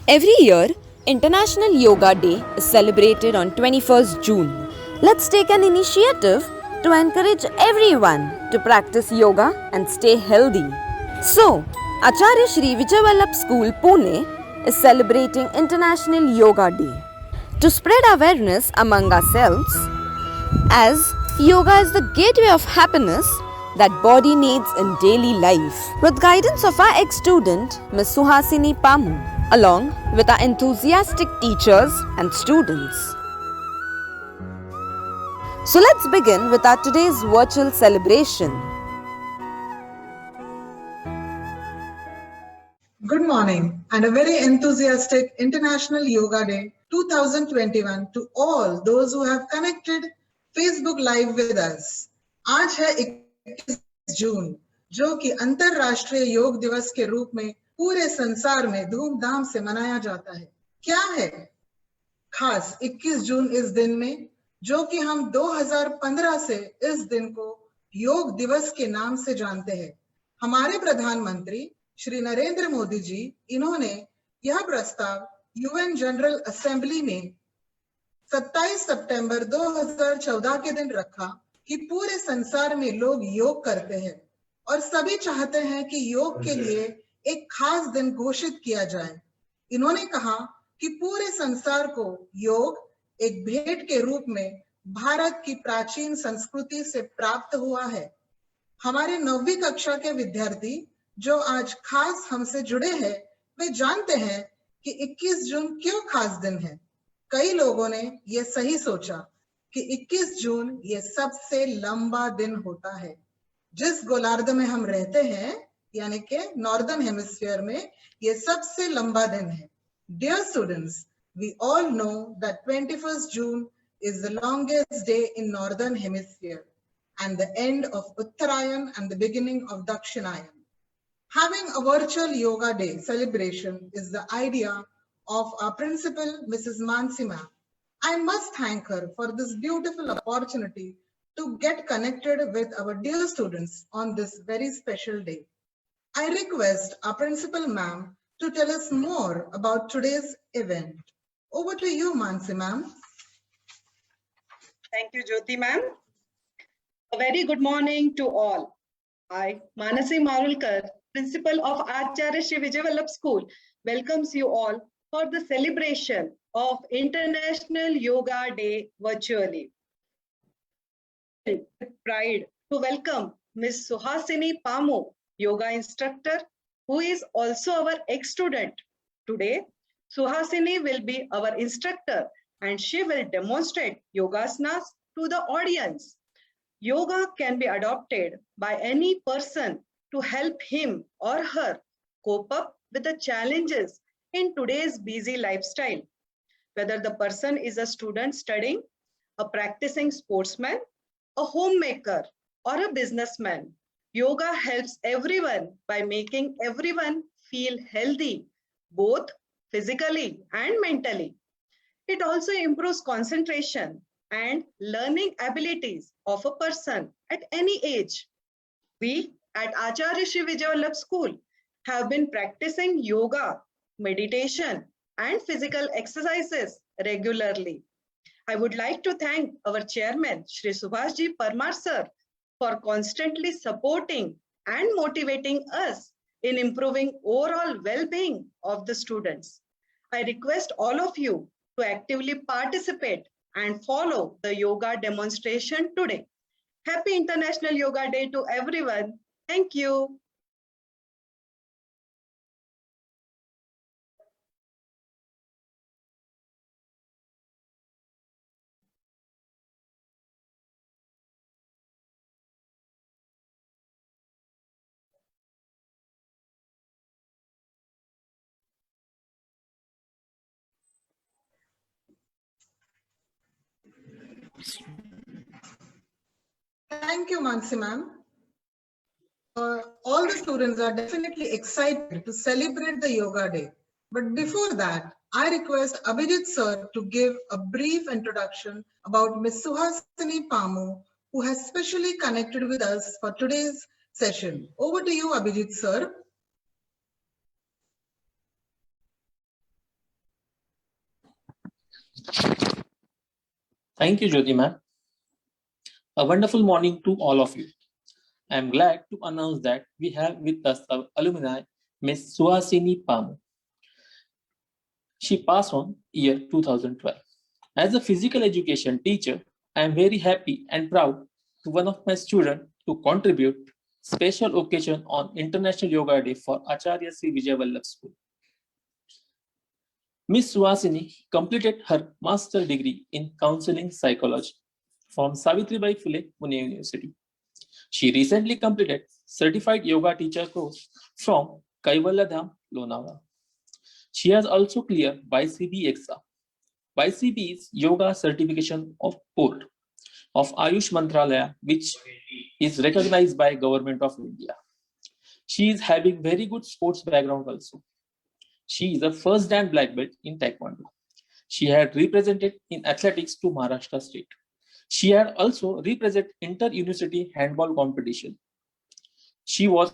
Every year, International Yoga Day is celebrated on 21st June. Let's take an initiative to encourage everyone to practice yoga and stay healthy. So, Acharya Shri Vijayavallabh School, Pune is celebrating International Yoga Day to spread awareness among ourselves, as yoga is the gateway of happiness that body needs in daily life. With guidance of our ex-student, Ms. Suhasini Pamu, along with our enthusiastic teachers and students. So let's begin with our today's virtual celebration. Good morning and a very enthusiastic International Yoga Day 2021 to all those who have connected Facebook Live with us. आज है 21 जून जो कि अंतरराष्ट्रीय योग दिवस के रूप में पूरे संसार में धूमधाम से मनाया जाता है। क्या है खास 21 जून इस दिन में, जो कि हम 2015 से इस दिन को योग दिवस के नाम से जानते हैं। हमारे प्रधानमंत्री श्री नरेंद्र मोदी जी, इन्होंने यह प्रस्ताव यूएन जनरल असेंबली में 27 सितंबर 2014 के दिन रखा कि पूरे संसार में लोग योग करते हैं और सभी चाहते हैं कि योग के लिए एक खास दिन घोषित किया जाए। इन्होंने कहा कि पूरे संसार को योग एक भेंट के रूप में भारत की प्राचीन संस्कृति से प्राप्त हुआ है। हमारे 9वीं कक्षा के विद्यार्थी जो आज खास हमसे जुड़े हैं, वे जानते हैं कि 21 जून क्यों खास दिन है। कई लोगों ने ये सही सोचा कि 21 जून ये सबसे लंबा दिन होता है। जिस गोलार्ध में हम रहते हैं, यानी कि नॉर्दर्न हेमिस्फीयर में, ये सबसे लंबा दिन है। Dear students, we all know that 21st June is the longest day in northern hemisphere and the end of Uttarayan and the beginning of Dakshinayan. Having a virtual yoga day celebration is the idea of our principal, Mrs. Mansi ma'am. I must thank her for this beautiful opportunity to get connected with our dear students on this very special day. I request our principal ma'am to tell us more about today's event. Over to you, Mansi ma'am. Thank you, Jyoti ma'am. A very good morning to all. I, Manasi Marulkar, Principal of Acharya Shri Vijayavallabh School, welcomes you all for the celebration of International Yoga Day virtually. With pride to welcome Ms. Suhasini Pamu, yoga instructor, who is also our ex-student. Today, Suhasini will be our instructor and she will demonstrate yogasanas to the audience. Yoga can be adopted by any person to help him or her cope up with the challenges in today's busy lifestyle. Whether the person is a student studying, a practicing sportsman, a homemaker, or a businessman, yoga helps everyone by making everyone feel healthy, both physically and mentally. It also improves concentration and learning abilities of a person at any age. We at Acharya Shri Vijayavallabh School have been practicing yoga, meditation, and physical exercises regularly. I would like to thank our chairman, Shri Subhashji Parmar sir, for constantly supporting and motivating us in improving overall well-being of the students. I request all of you to actively participate and follow the yoga demonstration today. Happy International Yoga Day to everyone. Thank you. Thank you, Mansi ma'am. All the students are definitely excited to celebrate the Yoga Day. But before that, I request Abhijit sir to give a brief introduction about Ms. Suhasini Pamu, who has specially connected with us for today's session. Over to you, Abhijit sir. Thank you, Jyoti ma'am. A wonderful morning to all of you. I am glad to announce that we have with us our alumni, Ms. Suhasini Pamu. She passed on year 2012. As a physical education teacher, I am very happy and proud to one of my students to contribute special occasion on International Yoga Day for Acharya Sri Vijay Vallabh School. Ms. Suhasini completed her master degree in counseling psychology from Savitribai Phule Pune University. She recently completed certified yoga teacher course from Kaivalya Dham, Lonavala. She has also cleared YCB exam. YCB is Yoga Certification of Board of Ayush Mantralaya, which is recognized by Government of India. She is having very good sports background also. She is a first dan black belt in Taekwondo. She had represented in athletics to Maharashtra state. She had also represented inter-university handball competition. She was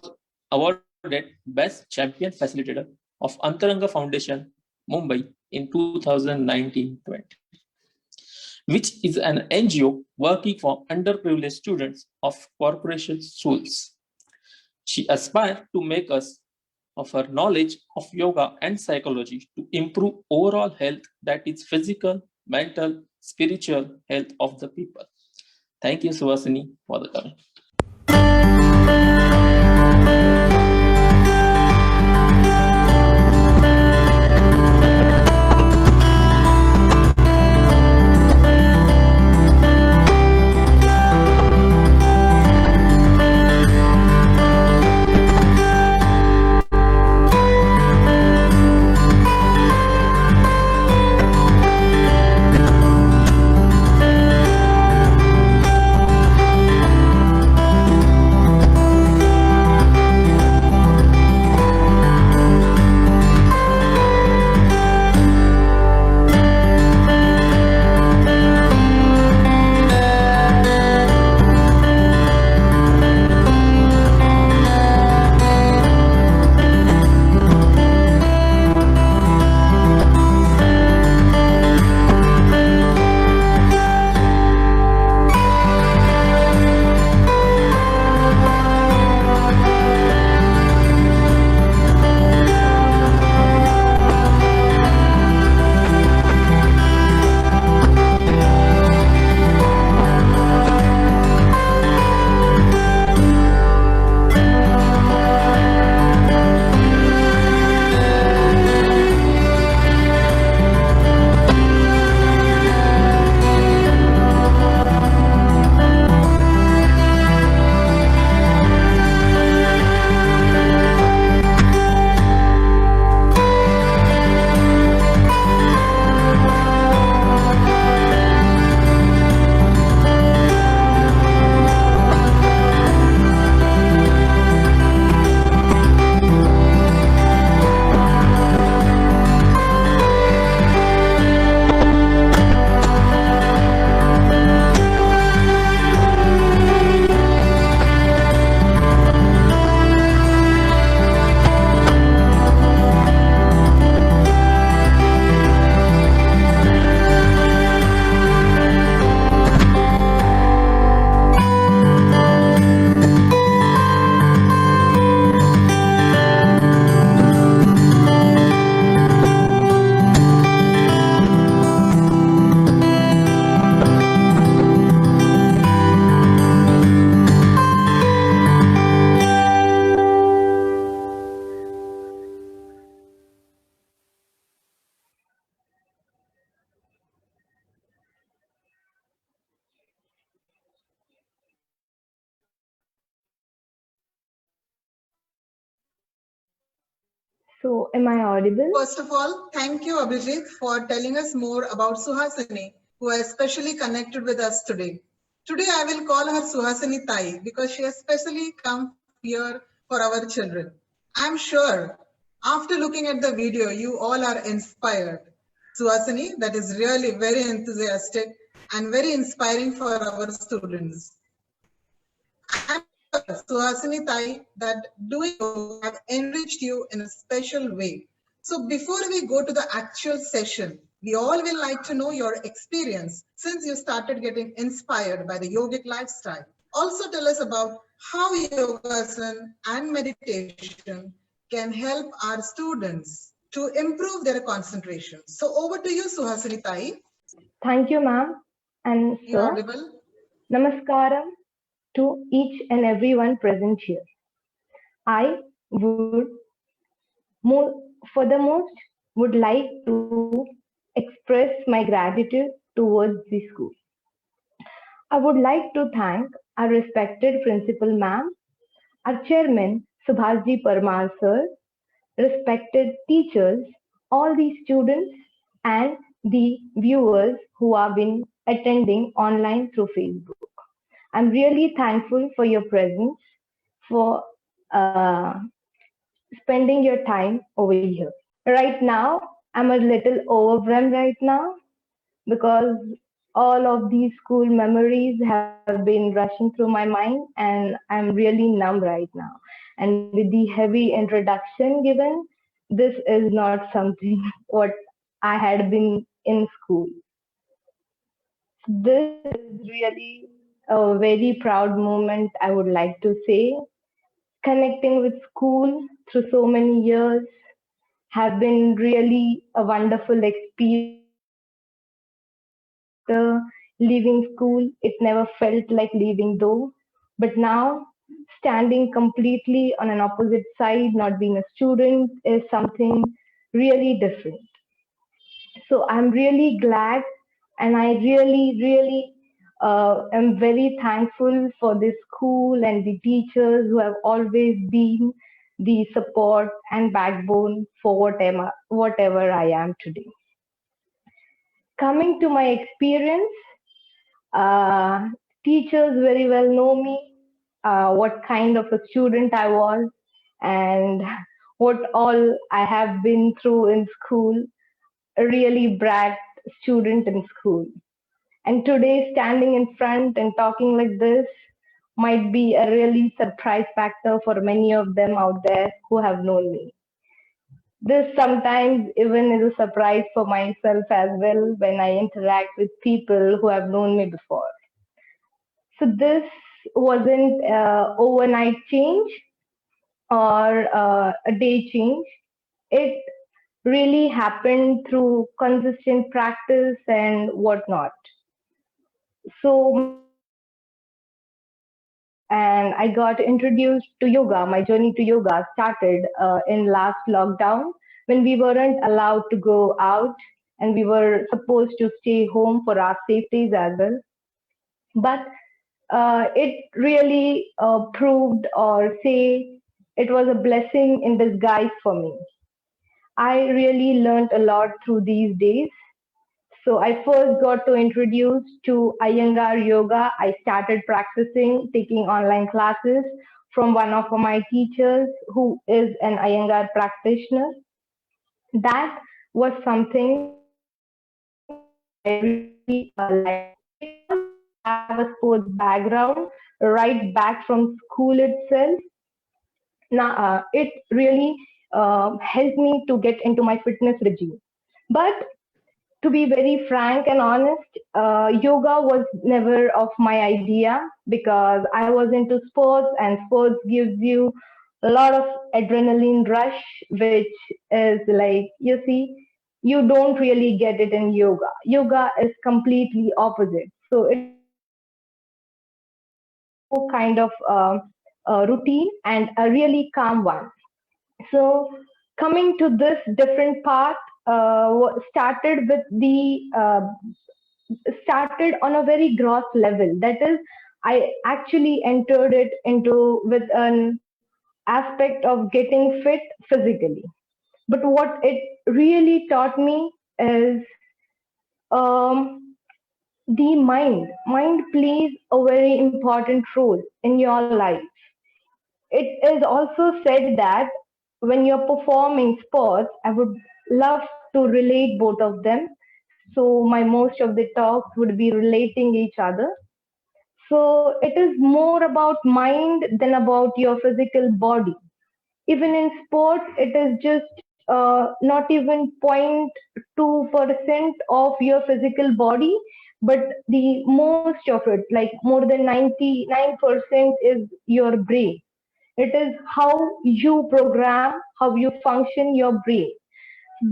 awarded Best Champion Facilitator of Antaranga Foundation, Mumbai in 2019-20, which is an NGO working for underprivileged students of corporation schools. She aspired to make us of her knowledge of yoga and psychology to improve overall health, that is physical, mental, spiritual health of the people. Thank you, Suhasini, for the comment. So, am I audible? First of all, thank you, Abhijit, for telling us more about Suhasini, who has specially connected with us today. Today, I will call her Suhasini Tai because she has specially come here for our children. I'm sure after looking at the video, you all are inspired. Suhasini, that is really very enthusiastic and very inspiring for our students. I'm sure, Suhasini Tai, that doing yoga have enriched you in a special way So before we go to the actual session, we all will like to know your experience since you started getting inspired by the yogic lifestyle. Also tell us about how yogasana and meditation can help our students to improve their concentration. So over to you, Suhasini Tai. Thank you, ma'am and You're sir. audible. Namaskaram to each and everyone present here. I would furthermost would like to express my gratitude towards the school. I would like to thank our respected principal ma'am, our chairman Subhasji Parmar sir, respected teachers, all the students and the viewers who have been attending online through Facebook. I'm really thankful for your presence, for uh, spending your time over here. Right now, I'm a little overwhelmed right now because all of these school memories have been rushing through my mind and I'm really numb right now. And with the heavy introduction given, this is not something what I had been in school. This is really a very proud moment, I would like to say. Connecting with school through so many years have been really a wonderful experience. After leaving school, it never felt like leaving though. But now, standing completely on an opposite side, not being a student, is something really different. So I'm really glad and I really am very thankful for this school and the teachers who have always been the support and backbone for whatever I am today. Coming to my experience, uh, teachers very well know me, what kind of a student I was, and what all I have been through in school. A really bright student in school. And today, standing in front and talking like this might be a really surprise factor for many of them out there who have known me. This sometimes even is a surprise for myself as well when I interact with people who have known me before. So this wasn't overnight change or a day change. It really happened through consistent practice and whatnot. So and I got introduced to yoga. My journey to yoga started in last lockdown when we weren't allowed to go out and we were supposed to stay home for our safeties as well. But it really proved or say it was a blessing in disguise for me. I really learned a lot through these days. So I first got to introduce to Iyengar yoga. I started practicing, taking online classes from one of my teachers who is an Iyengar practitioner. That was something I really liked because I have a sports background right back from school itself. Now, it really helped me to get into my fitness regime. But to be very frank and honest, yoga was never of my idea because I was into sports and sports gives you a lot of adrenaline rush, which is like, you see, you don't really get it in yoga. Yoga is completely opposite. So it kind of routine and a really calm one. So coming to this different part, started with the started on a very gross level. That is, I actually entered it into with an aspect of getting fit physically. But what it really taught me is um, the mind. Mind plays a very important role in your life. It is also said that when you're performing sports, I would love to relate both of them. So my most of the talks would be relating each other. So it is more about mind than about your physical body. Even in sports, it is just not even 0.2% of your physical body, but the most of it, like more than 99% is your brain. It is how you program, how you function your brain.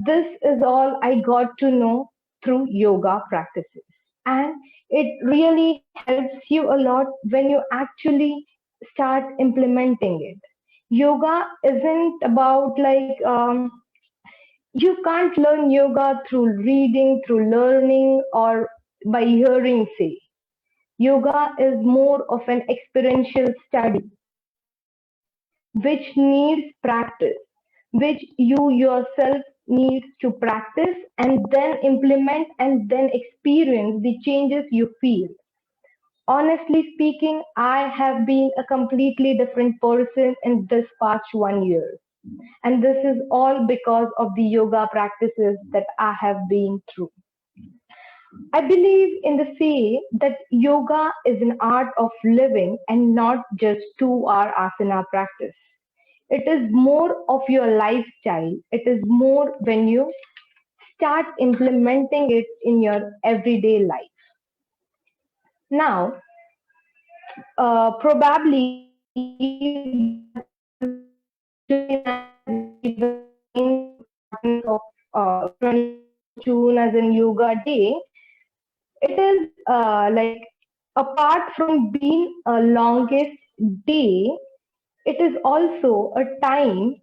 This is all I got to know through yoga practices. And it really helps you a lot when you actually start implementing it. Yoga isn't about you can't learn yoga through reading, through learning, or by hearing say. Yoga is more of an experiential study which needs practice, which you yourself need to practice and then implement and then experience the changes you feel. Honestly speaking, I have been a completely different person in this past 1 year. And this is all because of the yoga practices that I have been through. I believe in the say that yoga is an art of living and not just 2 hour asana practice. It is more of your lifestyle. It is more when you start implementing it in your everyday life. Now, probably of June as in Yoga Day, it is apart from being a longest day, it is also a time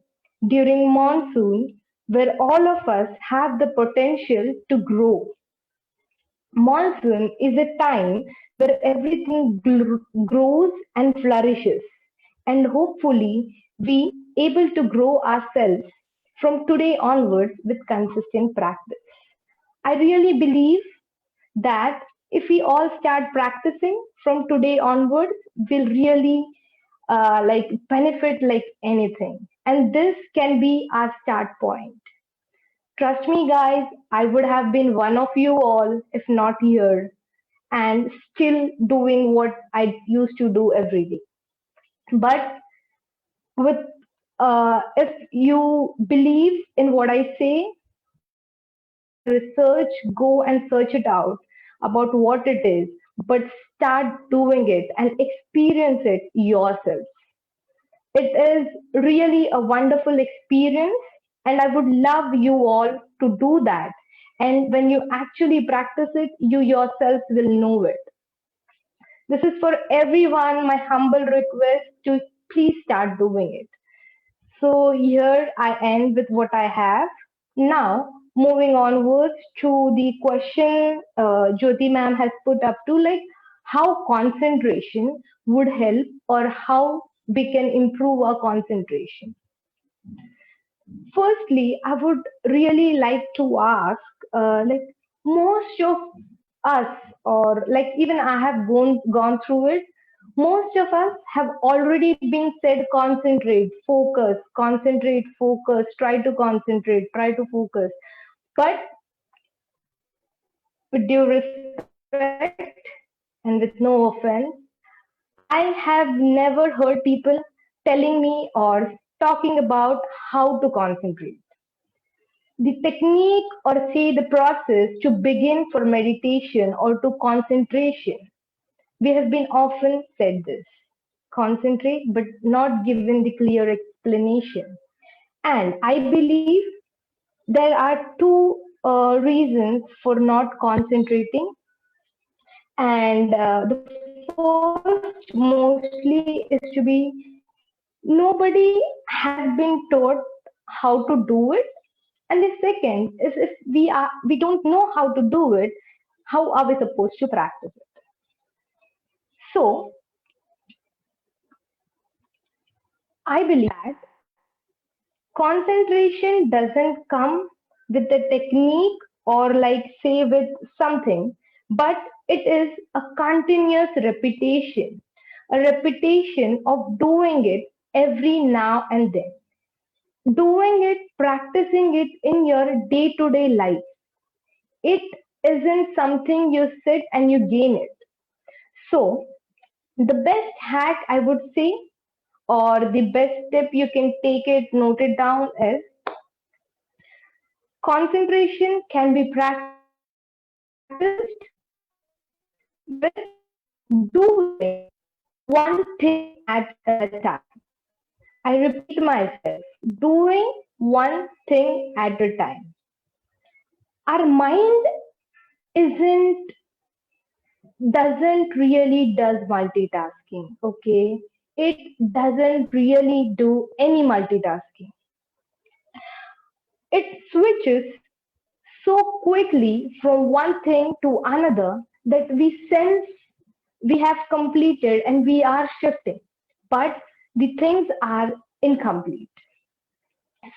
during monsoon where all of us have the potential to grow. Monsoon is a time where everything grows and flourishes, and hopefully we able to grow ourselves from today onwards with consistent practice. I really believe that if we all start practicing from today onwards, we'll really benefit like anything. And this can be our start point. Trust me, guys, I would have been one of you all if not here and still doing what I used to do every day. But with if you believe in what I say, research, go and search it out about what it is, but start doing it and experience it yourself. It is really a wonderful experience, and I would love you all to do that. And when you actually practice it, you yourself will know it. This is for everyone, my humble request to please start doing it. So here I end with what I have. Now, moving onwards to the question Jyoti ma'am has put up to like how concentration would help or how we can improve our concentration. Firstly, I would really like to ask, most of us, or like even I have gone through it. Most of us have already been said concentrate, focus, try to concentrate, try to focus. But with due respect and with no offense, I have never heard people telling me or talking about how to concentrate. The technique or say the process to begin for meditation or to concentration. We have been often said this concentrate, but not given the clear explanation. And I believe there are two reasons for not concentrating. And the first mostly is to be nobody has been taught how to do it. And the second is if we don't know how to do it, how are we supposed to practice it? So I believe that concentration doesn't come with a technique or like say with something, but it is a continuous repetition, a repetition of doing it every now and then, doing it, practicing it in your day to day life. It isn't something you sit and you gain it. So, the best hack I would say, or the best tip you can take it, note it down is concentration can be practiced with doing one thing at a time. I repeat myself, doing one thing at a time. Our mind isn't doesn't really does multitasking, okay? It doesn't really do any multitasking. It switches so quickly from one thing to another that we sense we have completed and we are shifting, but the things are incomplete.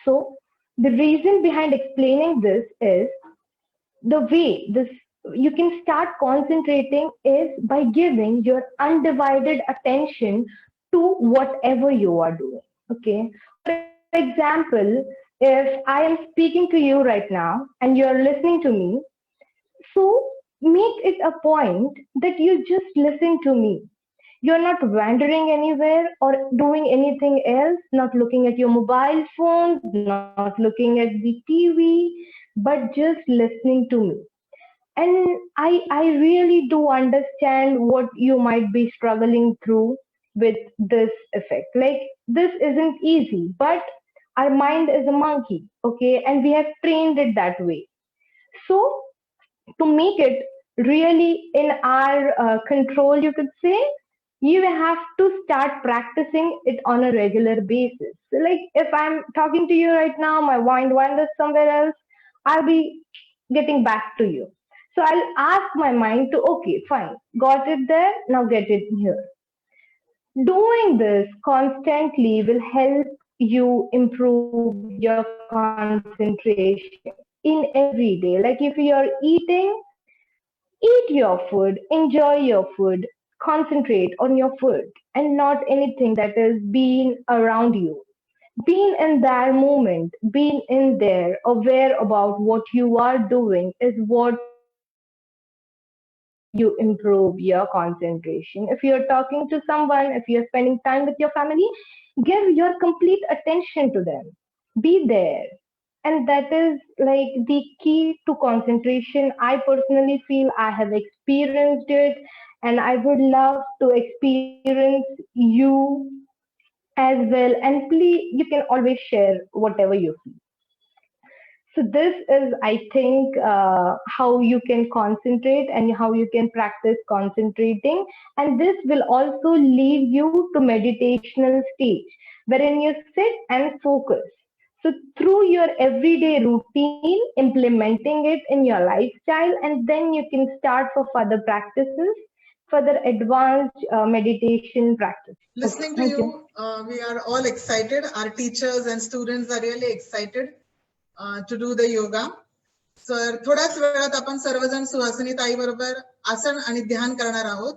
So the reason behind explaining this is the way this you can start concentrating is by giving your undivided attention to whatever you are doing. Okay, for example, if I am speaking to you right now and you are listening to me, so make it a point that you just listen to me. You're not wandering anywhere or doing anything else, not looking at your mobile phone, not looking at the TV, but just listening to me. And I really do understand what you might be struggling through with this effect. Like, this isn't easy, but our mind is a monkey, okay? And we have trained it that way. So, to make it really in our control, you could say, you have to start practicing it on a regular basis. So, like, if I'm talking to you right now, my mind wanders somewhere else, I'll be getting back to you. So I'll ask my mind to, okay, fine, got it there, now get it here. Doing this constantly will help you improve your concentration in every day. Like, if you're eating, eat your food, enjoy your food, concentrate on your food and not anything that is being around you. Being in that moment, being in there, aware about what you are doing is what you improve your concentration. If you're talking to someone, if you're spending time with your family, give your complete attention to them. Be there. And that is like the key to concentration. I personally feel I have experienced it, and I would love to experience you as well. And please, you can always share whatever you feel. So this is, I think, how you can concentrate and how you can practice concentrating. And this will also lead you to meditational stage, wherein you sit and focus. So through your everyday routine, implementing it in your lifestyle, and then you can start for further practices, further advanced meditation practice. Listening to Thank you, we are all excited. Our teachers and students are really excited to do the yoga. So थोड्याच वेळात आपण सर्वजण सुहासिनी ताई बरोबर आसन आणि ध्यान करणार आहोत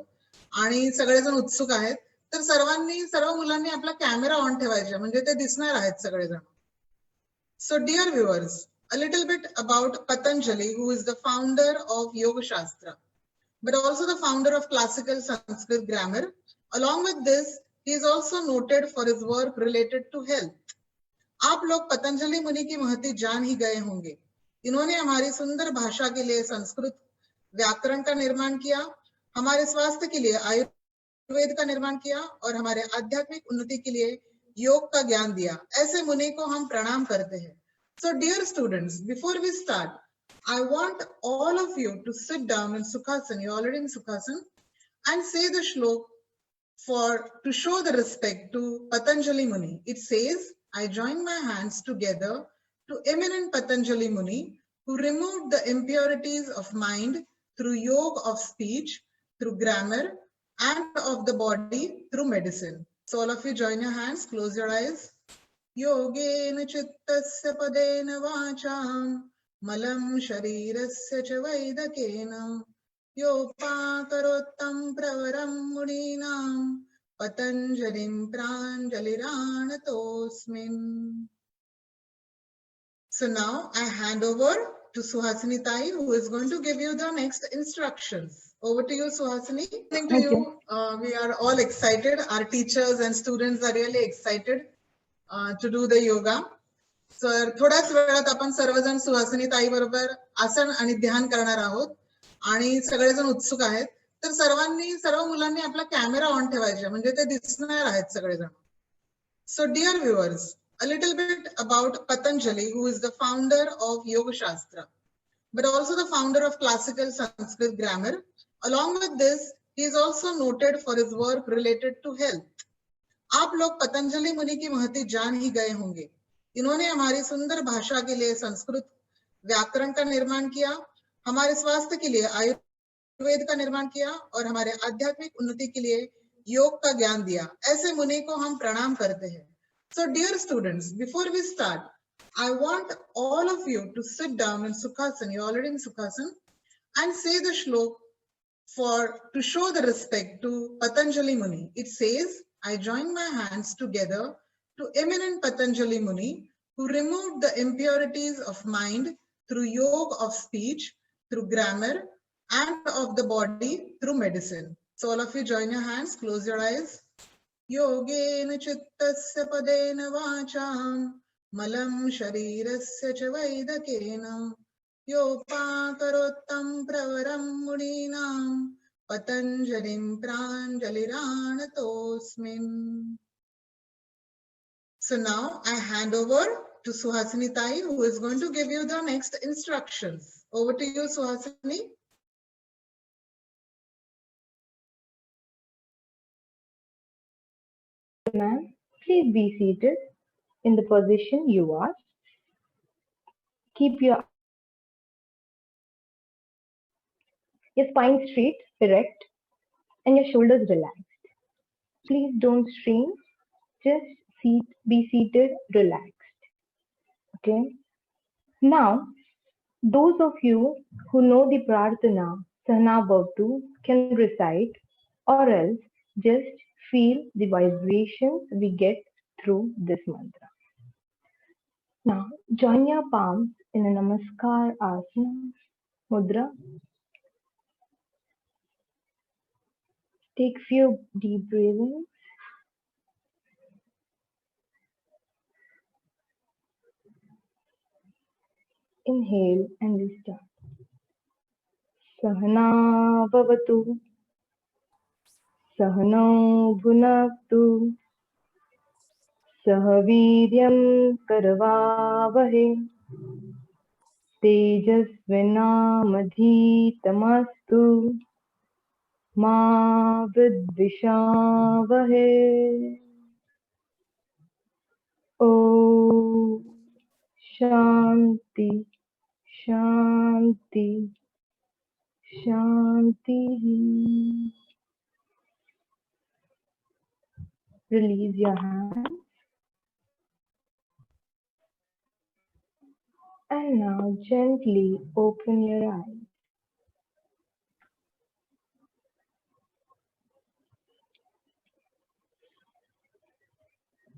आणि सगळेजण उत्सुक आहेत. तर सर्व मुलांनी आपला कॅमेरा ऑन ठेवायचा, म्हणजे ते दिसणार आहेत सगळेजण. So dear viewers, a little bit about Patanjali, who is the founder of Yoga Shastra, but also the founder of classical Sanskrit grammar. Along with this, he is also noted for his work related to health. आप लोग पतंजलि मुनि की महती जान ही गए होंगे. इन्होंने हमारी सुंदर भाषा के लिए संस्कृत व्याकरण का निर्माण किया, हमारे स्वास्थ्य के लिए आयुर्वेद का निर्माण किया और हमारे आध्यात्मिक उन्नति के लिए योग का ज्ञान दिया. ऐसे मुनि को हम प्रणाम करते हैं. So dear students, before we start, I want all of you to sit down in Sukhasana. You're already in Sukhasana, and say the shlok to show the respect to Patanjali Muni. It says, I join my hands together to eminent Patanjali Muni, who removed the impurities of mind through yoga of speech, through grammar, and of the body through medicine. So all of you join your hands, close your eyes. Yogena chittasya padena vacham malam sharirasya cha vaidakena yopakarottam pravaram muninam Patanjalim pranjaliranatosmin. So now I hand over to Suhasini Tai, who is going to give you the next instructions. Over to you, Suhasini. Thank you. We are all excited. Our teachers and students are really excited to do the yoga. Sir थोड्याच वेळात आपण सर्वजण सुहासिनी ताई बरोबर आसन आणि ध्यान करणार आहोत आणि सगळेजण उत्सुक आहेत. तर सर्व मुलांनी आपला कॅमेरा ऑन ठेवायचा म्हणजे ते दिसणार आहेत सगळेजण. So dear viewers, a little bit about Patanjali, who is the founder of Yoga Shastra, but also the founder of classical Sanskrit grammar. Along with this, he is also noted for his work related to health. आप लोग पतंजलि मुनि की महती जान ही गए होंगे. इन्होंने हमारी सुंदर भाषा के लिए संस्कृत व्याकरण का निर्माण किया, हमारे स्वास्थ्य के लिए आयुर्वेद का निर्माण किया और हमारे आध्यात्मिक उन्नति के लिए योग का ज्ञान दिया. ऐसे मुनि को हम प्रणाम करते हैं. So dear students, before we start, I want all of you to sit down in Sukhasana. You're already in Sukhasana, and say the shlok to show the respect to Patanjali Muni. It says, I join my hands together to eminent Patanjali Muni, who removed the impurities of mind through yoga of speech, through grammar, and of the body through medicine. So all of you join your hands, close your eyes. योगेन चित्तस्य पदेन वाचां मलं शरीरस्य च वैदकेन योपाकरोत्तं प्रवरं मुनीनां पतञ्जलिं प्राञ्जलिरानतोऽस्मिन्. So now I hand over to Suhasini Tai, who is going to give you the next instructions. Over to you, Suhasini. Ma'am, please be seated in the position you are. Keep your spine straight, erect, and your shoulders relaxed. Please don't strain. Just be seated, relaxed. Okay. Now, those of you who know the Prarthana, Sahana Bhavtu, can recite, or else just feel the vibrations we get through this mantra. Now, join your palms in a Namaskar Asana Mudra. Take few deep breathings. Inhale and we start. Sahana Bhavatu, Sahano Bhunaktu, Sahaviryam Karavavahe, Tejasvinamedhitamastu, Ma Vidvishavahe. Om Shanti, Shanti, Shanti. Release your hands. And now gently open your eyes.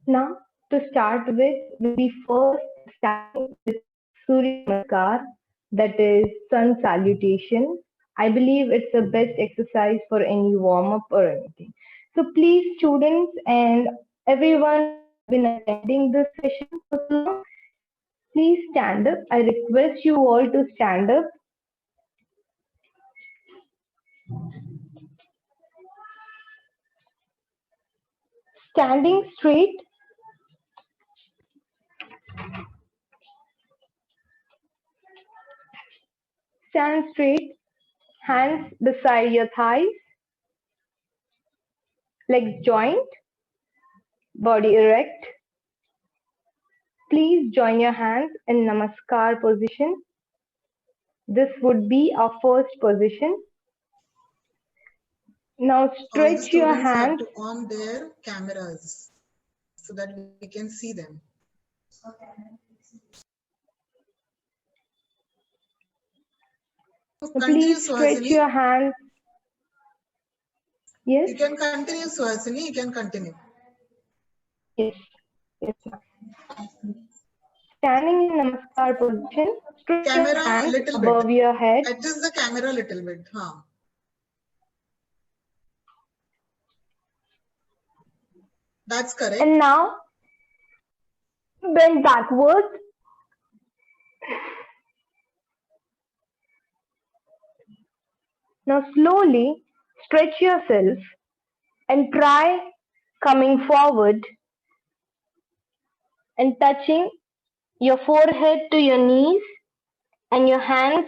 Now, to start with, we'll be first starting with Surya Namaskar, that is sun salutation. I believe it's the best exercise for any warm-up or anything. So please, students and everyone who has been attending this session for so long, please stand up. I request you all to stand up. Standing straight. Stand straight, hands beside your thighs, legs joint, body erect. Please join your hands in Namaskar position. This would be our first position. Now stretch your hands. Have to on their cameras so that we can see them. Please stretch your hands. Yes. You can continue, Suhasini. You can continue. Yes. Yes, ma'am. Standing in Namaskar position, stretch your hands above your head. Adjust the camera a little bit. Huh. That's correct. And now bend backwards Now slowly stretch yourself and try coming forward and touching your forehead to your knees and your hands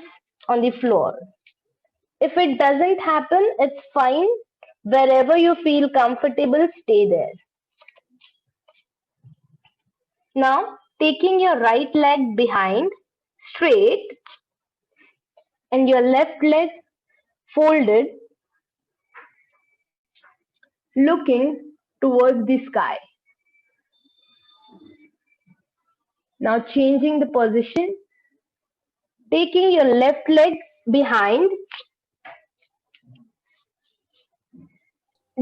on the floor. If it doesn't happen, it's fine. Wherever you feel comfortable, stay there. Now, taking your right leg behind, straight, and your left leg folded, looking towards the sky. Now, changing the position, taking your left leg behind,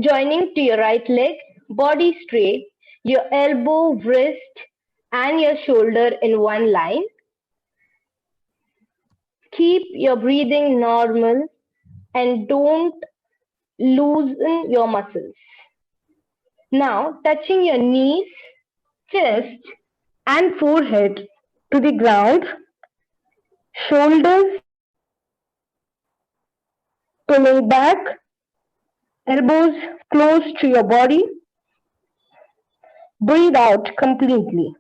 joining to your right leg, body straight, your elbow, wrist, and your shoulder in one line. Keep your breathing normal and don't loosen your muscles. Now, touching your knees, chest, and forehead to the ground, shoulders pulling back, elbows close to your body. Breathe out completely.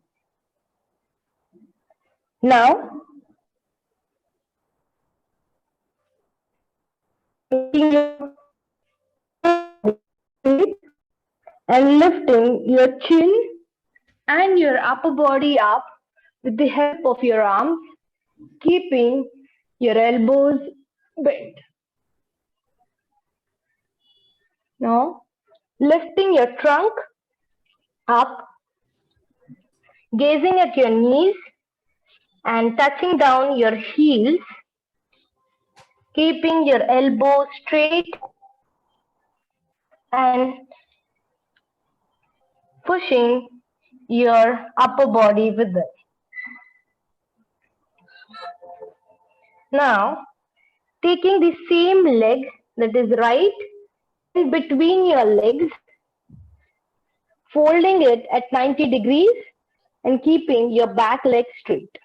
Now, taking your and lifting your chin and your upper body up with the help of your arms, keeping your elbows bent. Now, lifting your trunk up, gazing at your knees and touching down your heels, keeping your elbows straight and pushing your upper body with it. Now, taking the same leg that is right in between your legs, folding it at 90 degrees and keeping your back leg straight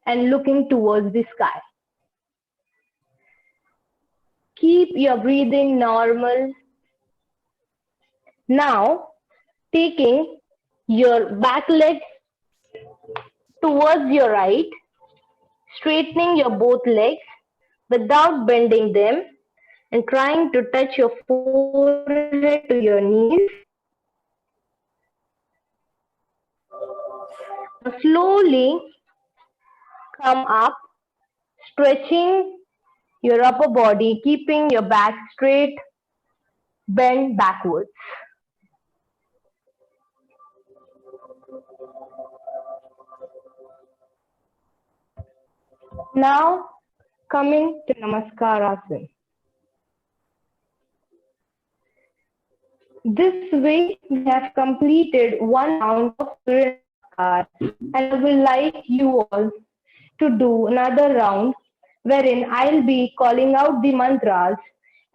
and looking towards the sky. Keep your breathing normal. Now, taking your back leg towards your right, straightening your both legs without bending them and trying to touch your forehead to your knees. Slowly come up, stretching your upper body, keeping your back straight, bend backwards. Now, coming to Namaskarasana. This way, we have completed one round of Surya Namaskar, and I will like you all to do another round wherein I'll be calling out the mantras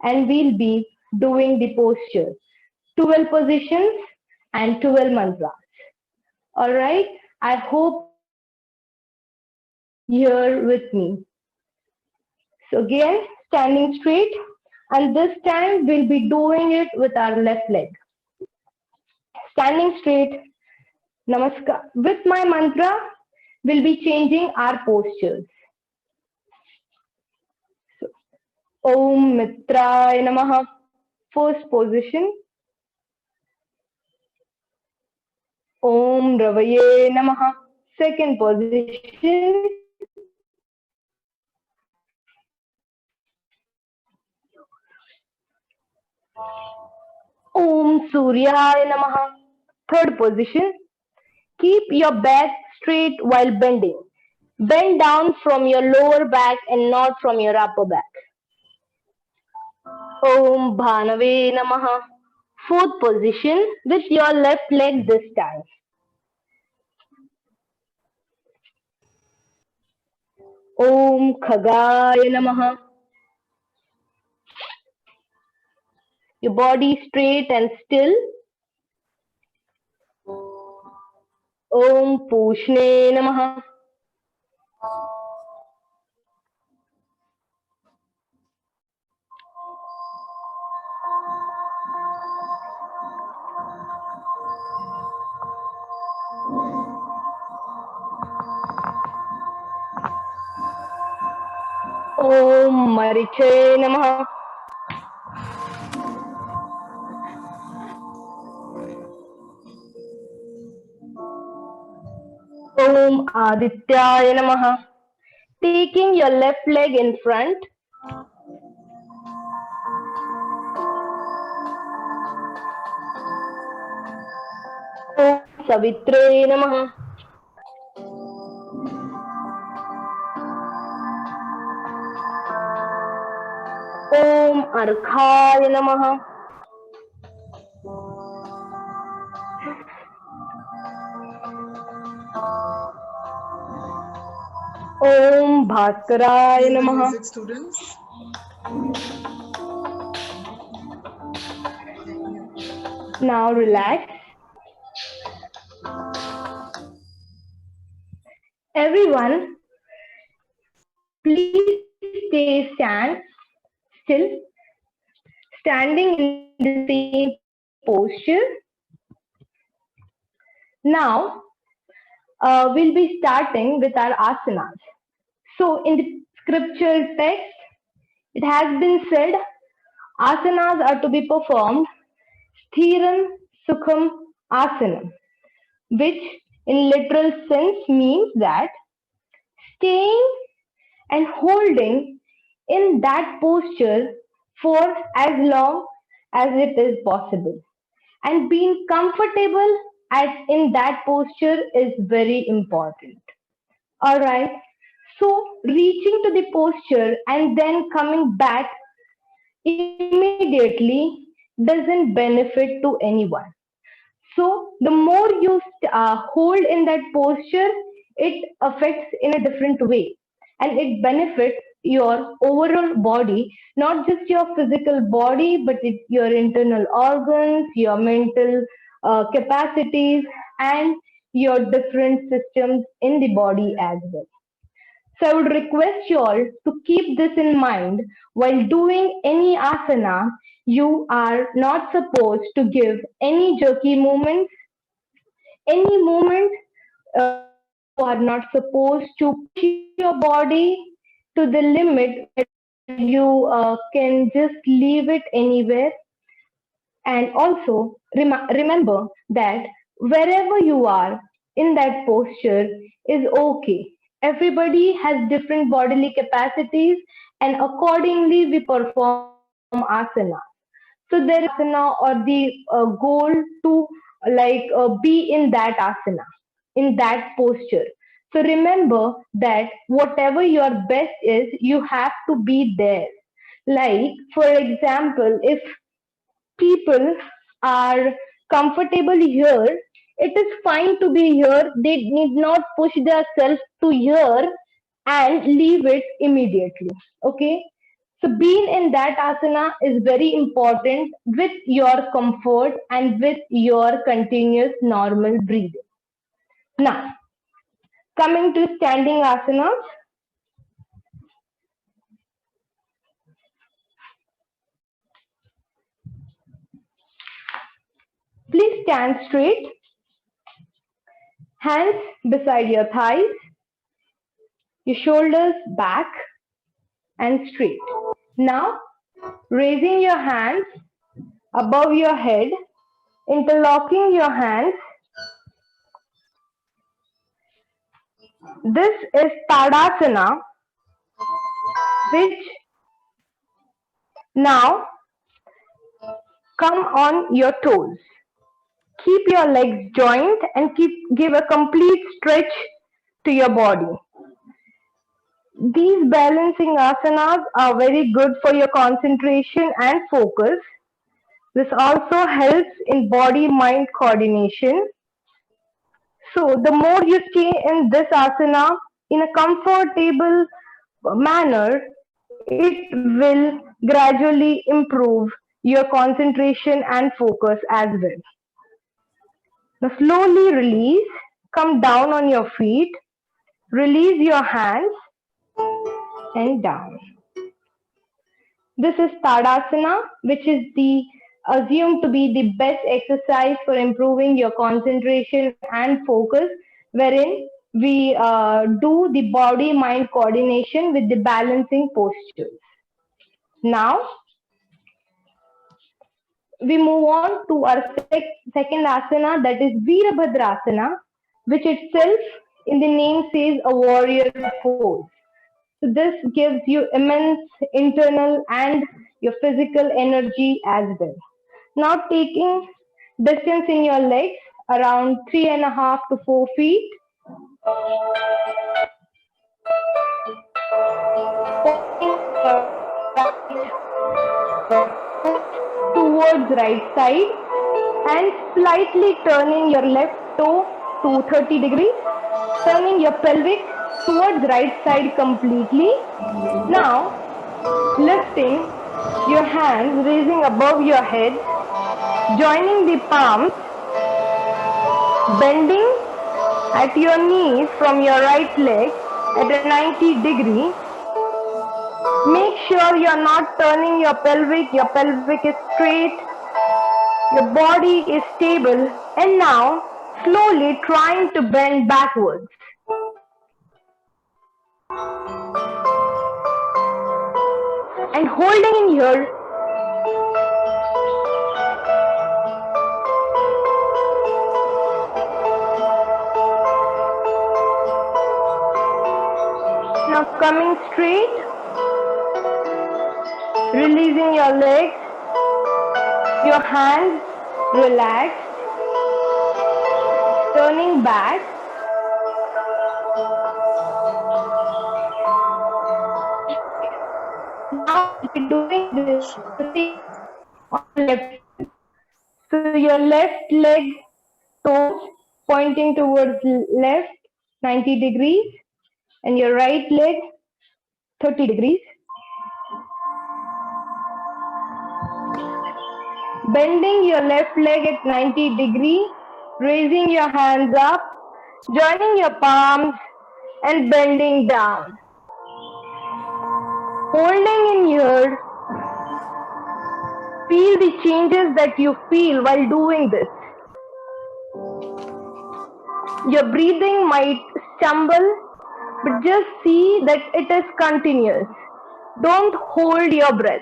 and we'll be doing the postures. 12 positions and 12 mantras. All right, I hope you're with me. So again, standing straight, and this time we'll be doing it with our left leg. Standing straight, namaskar. With my mantra, we'll be changing our postures. So, Om Mitraya Namaha, first position. Om Ravaye Namaha, second position. Om Suryaya Namaha, third position. Keep your back straight while bending. Bend down from your lower back and not from your upper back. Om Bhanave Namaha, fourth position with your left leg this time. Om Khagaya Namaha. Your body straight and still. Om Pushne Namaha. Om Mariche Namaha. Om Adityaya Namaha. Taking your left leg in front. Om Savitre Namaha. Om Arkhaya Namaha. Om Bhaskaraya Feel the Namaha. music, students. Now relax. Everyone, please stand still, standing in the same posture. Now, we'll be starting with our asanas. So, in the scripture text, it has been said, asanas are to be performed Sthiram Sukham Asanam, which in literal sense means that staying and holding in that posture for as long as it is possible. And being comfortable in that posture is very important. All right. So, reaching to the posture and then coming back immediately doesn't benefit to anyone. So the more you hold in that posture, it affects in a different way, and it benefits your overall body, not just your physical body, but your internal organs, your mental capacities, and your different systems in the body as well. So I would request you all to keep this in mind while doing any asana. You are not supposed to give any jerky movements, any movement. You are not supposed to push your body to the limit where you can just leave it anywhere. And also remember that wherever you are in that posture is okay. Everybody has different bodily capacities, and accordingly we perform asana. So there is asana or the goal to be in that asana, in that posture. So remember that whatever your best is, you have to be there. Like for example, if people are comfortable here, it is fine to be here. They need not push themselves to here and leave it immediately. Okay. So being in that asana is very important with your comfort and with your continuous normal breathing. Now, coming to standing asanas, please stand straight, hands beside your thighs, your shoulders back and straight. Now, raising your hands above your head, interlocking your hands. This is Tadasana, which now come on your toes. Keep your legs joined and give a complete stretch to your body. These balancing asanas are very good for your concentration and focus. This also helps in body-mind coordination. So the more you stay in this asana in a comfortable manner, it will gradually improve your concentration and focus as well. Now slowly release, come down on your feet, release your hands and down. This is Tadasana, which is assumed to be the best exercise for improving your concentration and focus, wherein we do the body-mind coordination with the balancing postures. Now, we move on to our second asana, that is Virabhadrasana, which itself in the name says a warrior pose. So this gives you immense internal and your physical energy as well. Now taking distance in your legs around 3.5 to 4 feet. Towards right side and slightly turning your left toe to 30 degrees, turning your pelvic towards right side completely. Now lifting your hands, raising above your head, joining the palms, bending at your knees from your right leg at a 90 degree. Make sure you're not turning your pelvic is straight, your body is stable, and now slowly trying to bend backwards. And holding in here. Now coming straight, releasing your legs, your hands relaxed, turning back. Now we're doing this on left. So your left leg toes pointing towards left 90 degrees and your right leg 30 degrees. Bending your left leg at 90 degrees, raising your hands up, joining your palms and bending down. Holding in here, feel the changes that you feel while doing this. Your breathing might stumble, but just see that it is continuous. Don't hold your breath.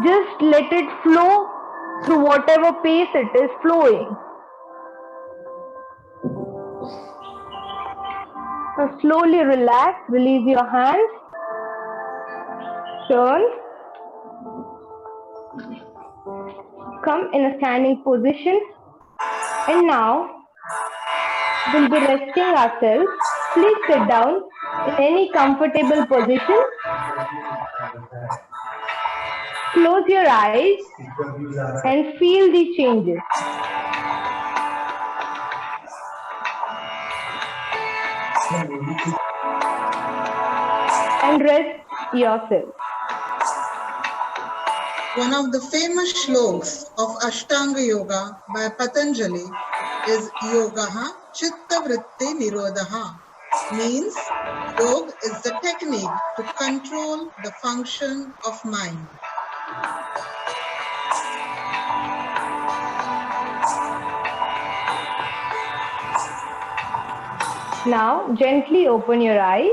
Just let it flow through whatever pace it is flowing. Now slowly relax, release your hands, turn, come in a standing position, and now we'll be resting ourselves. Please sit down in any comfortable position. Close your eyes and feel the changes. And rest yourself. One of the famous shlokas of Ashtanga Yoga by Patanjali is Yogaha Chitta Vritti Nirodha, means yoga is the technique to control the function of mind. Now gently open your eyes.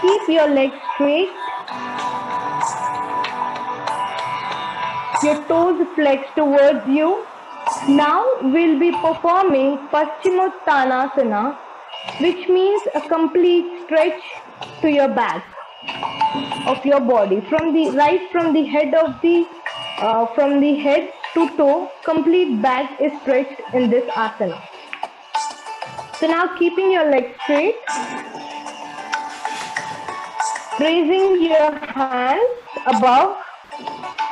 Keep your legs straight. Your toes flexed towards you. Now we'll be performing Paschimottanasana, which means a complete stretch to your back of your body. From the head to toe, complete back is stretched in this asana. So now keeping your legs straight, raising your hands above,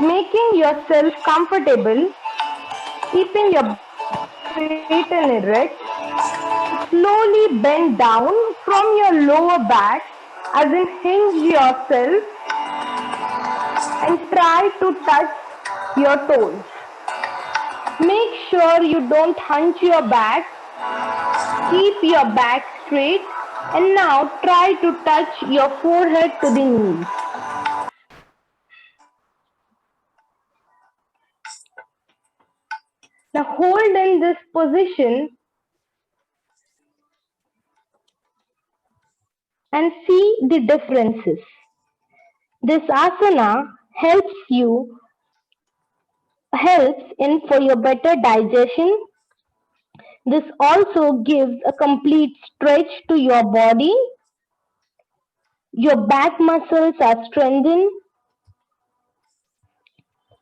making yourself comfortable, keeping your back straight and erect. Slowly bend down from your lower back, as in hinge yourself and try to touch your toes. Make sure you don't hunch your back. Keep your back straight and now try to touch your forehead to the knees. hold in this position and see the differences. This asana helps in for your better digestion. This also gives a complete stretch to your body. Your back muscles are strengthened,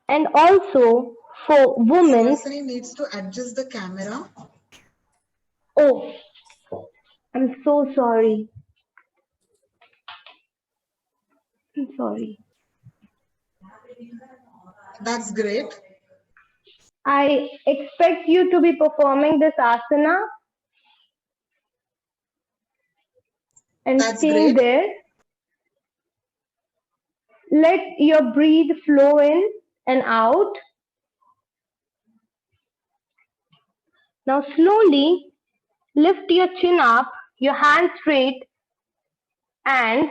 and also for women. Suhasini needs to adjust the camera. Oh, I'm so sorry. I'm sorry. That's great. I expect you to be performing this asana and That's staying great. there. Let your breath flow in and out. Now slowly lift your chin up, your hands straight, and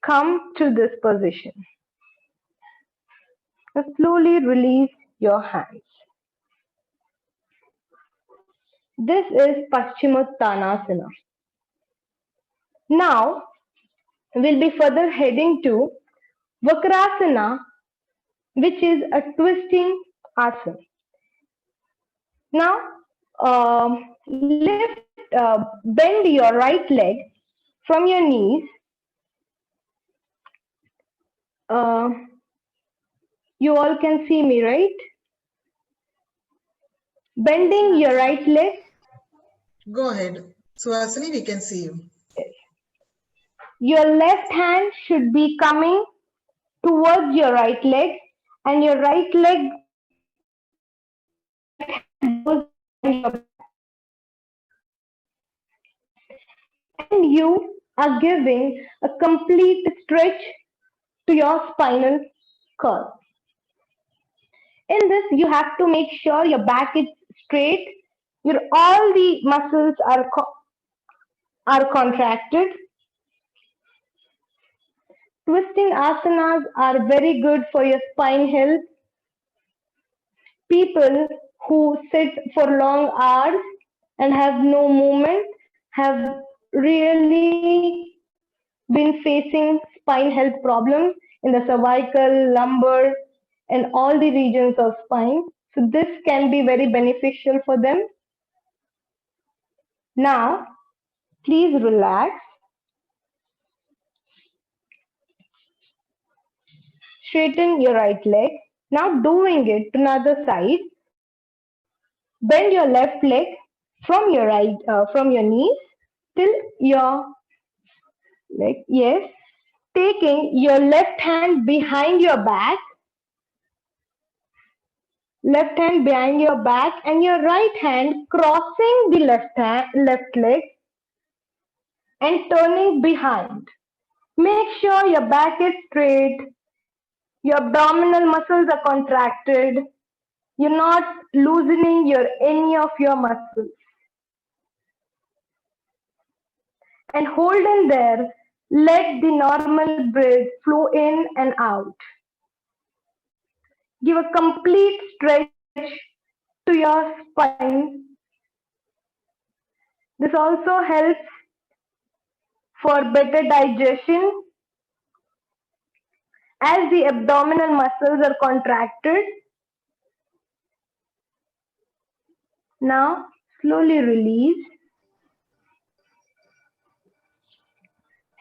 come to this position. Now slowly release your hands. This is Paschimottanasana. Now we'll be further heading to Vakrasana, which is a twisting asana. Now bend your right leg from your knees. You all can see me, right? Bending your right leg. Go ahead. Suhasini, we can see you. Your left hand should be coming towards your right leg, and your right leg goes behind your back. And you are giving a complete stretch to your spinal curve. In this, you have to make sure your back is straight. All the muscles are contracted. Twisting asanas are very good for your spine health. People who sit for long hours and have no movement have really been facing spine health problems in the cervical, lumbar, and all the regions of spine. So this can be very beneficial for them. Now, please relax. Straighten your right leg. Now doing it to another side. Bend your left leg from your knees till your leg. Yes. Taking your left hand behind your back. Left hand behind your back and your right hand crossing the left leg and turning behind. Make sure your back is straight. Your abdominal muscles are contracted. You're not loosening any of your muscles. And hold in there. Let the normal breath flow in and out. Give a complete stretch to your spine. This also helps for better digestion as the abdominal muscles are contracted. Now slowly release.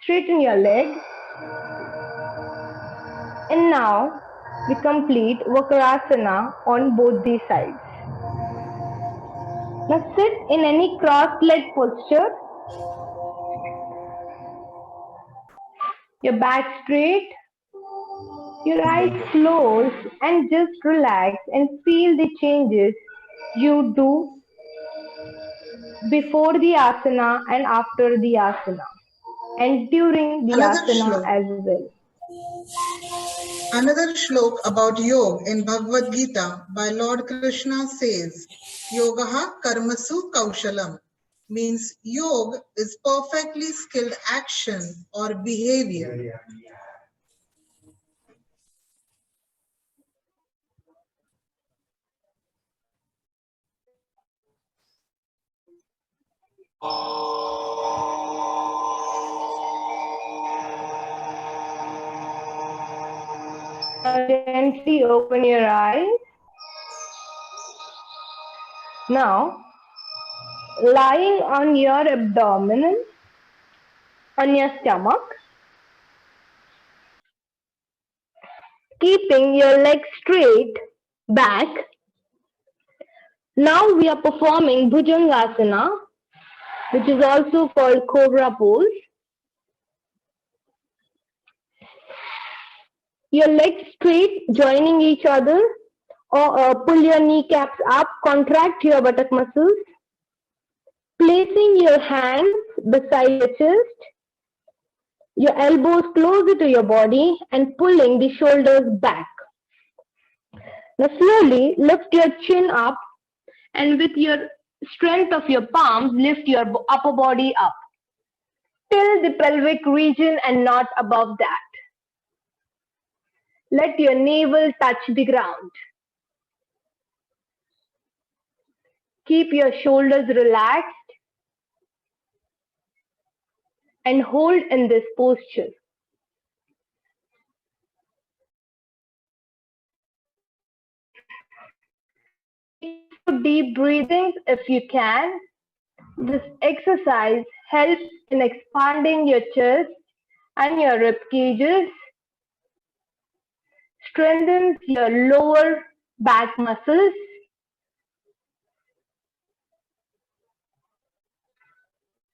Straighten your leg. And now we complete Vakrasana on both the sides. Now sit in any crossed leg posture. Your back straight. Your eyes closed and just relax and feel the changes you do before the asana and after the asana and during the asana as well. Another shlok about yoga in Bhagavad Gita by Lord Krishna says, Yogaha karmasu kaushalam, means yoga is perfectly skilled action or behavior. Gently open your eyes. Now, lying on your abdomen, on your stomach, keeping your legs straight back. Now we are performing Bhujangasana, which is also called Cobra pose. Your legs straight, joining each other, or pull your kneecaps up, contract your buttock muscles. Placing your hands beside your chest, your elbows closer to your body, and pulling the shoulders back. Now slowly lift your chin up, and with your strength of your palms, lift your upper body up till the pelvic region and not above that. Let your navel touch the ground. Keep your shoulders relaxed and hold in this posture. Deep breathings if you can. This exercise helps in expanding your chest and your rib cages, strengthens your lower back muscles.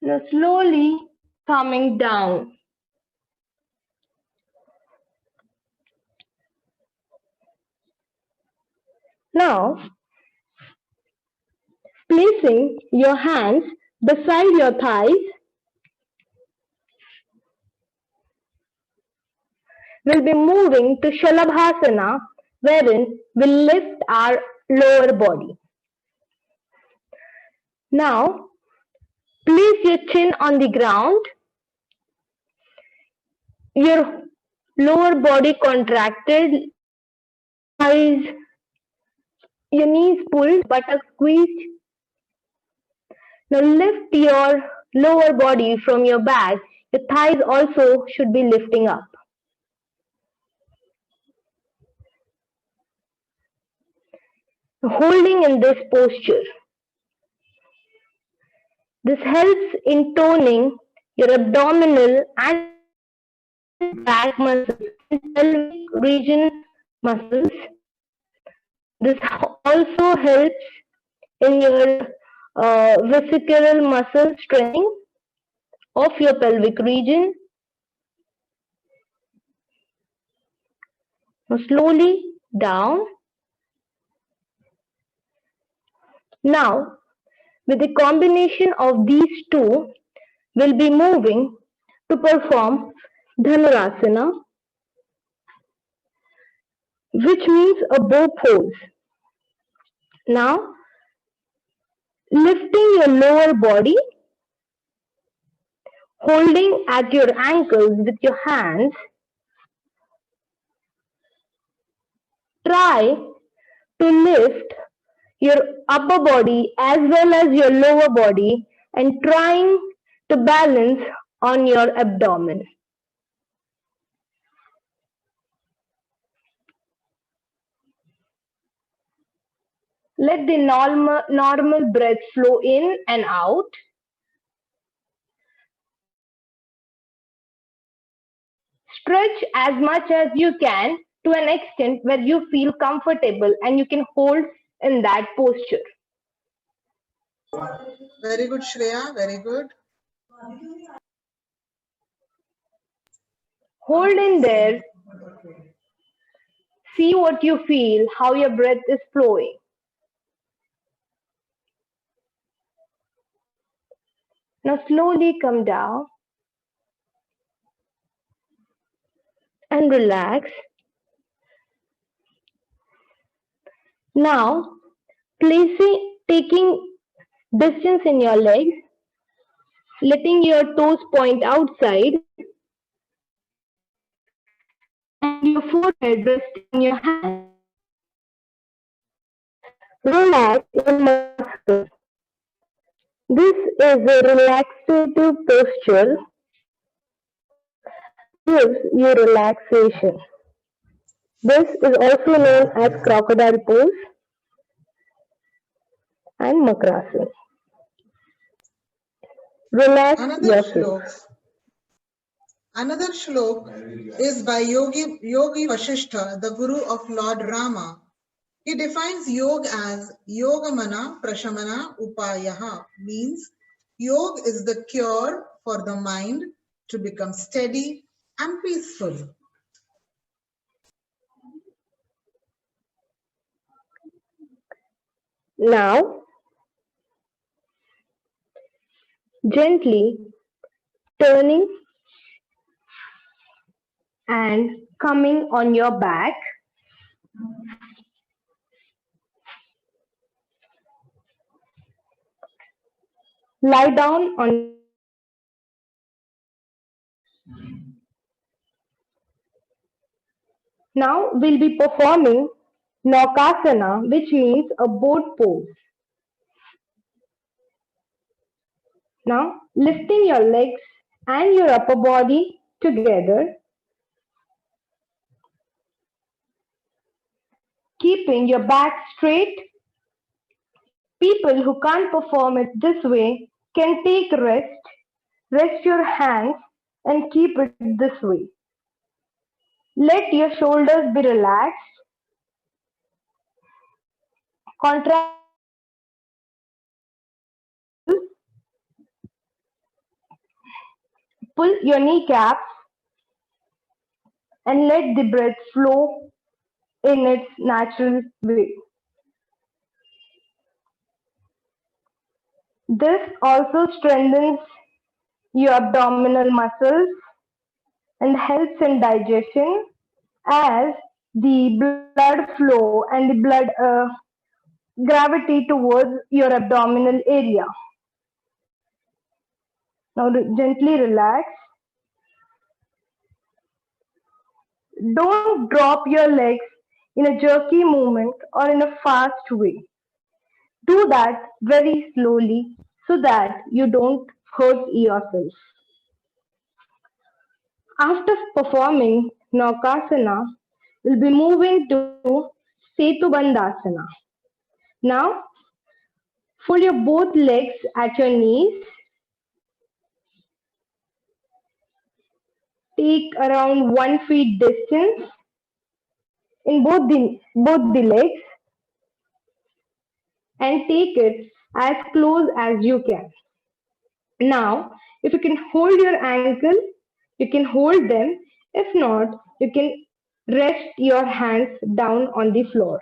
Now slowly coming down. Now, placing your hands beside your thighs, we'll be moving to Shalabhasana, wherein we'll lift our lower body. Now, place your chin on the ground, your lower body contracted, eyes, your knees pulled, buttocks squeezed. Now lift your lower body from your back. Your thighs also should be lifting up. Holding in this posture. This helps in toning your abdominal and back muscles and pelvic region muscles. This also helps in your visceral muscle strengthening of your pelvic region. Now slowly down. Now, with the combination of these two, we'll be moving to perform Dhanurasana, which means a bow pose. Now, lifting your lower body, holding at your ankles with your hands, try to lift your upper body as well as your lower body and trying to balance on your abdomen. Let the normal breath flow in and out. Stretch as much as you can to an extent where you feel comfortable and you can hold in that posture. Very good, Shreya. Very good. Hold in there. See what you feel, how your breath is flowing. Now slowly come down and relax. Now, taking distance in your legs, letting your toes point outside, and your forehead resting on your hand. Relax your muscles. This is a relaxative posture, gives you relaxation. This is also known as crocodile pose and makrasana. Relax Another yourself. shlok, another shlok is by Yogi Vasishtha, the guru of Lord Rama. He defines yoga as yogamana prashamana upayaha, means yoga is the cure for the mind to become steady and peaceful. Now, gently turning and coming on your back. Lie down on. Now we'll be performing Naukasana, which means a boat pose. Now lifting your legs and your upper body together, keeping your back straight. People who can't perform it this way can take rest, rest your hands and keep it this way. Let your shoulders be relaxed. Contract. Pull your kneecaps and let the breath flow in its natural way. This also strengthens your abdominal muscles and helps in digestion as the blood flow and the blood gravity towards your abdominal area. Now gently relax. Don't drop your legs in a jerky movement or in a fast way. Do that very slowly so that you don't hurt yourself. After performing Naukasana, we'll be moving to Setu Bandhasana. Now, fold your both legs at your knees. Take around 1 feet distance in both the legs and take it as close as you can. Now, if you can hold your ankle, you can hold them. If not, you can rest your hands down on the floor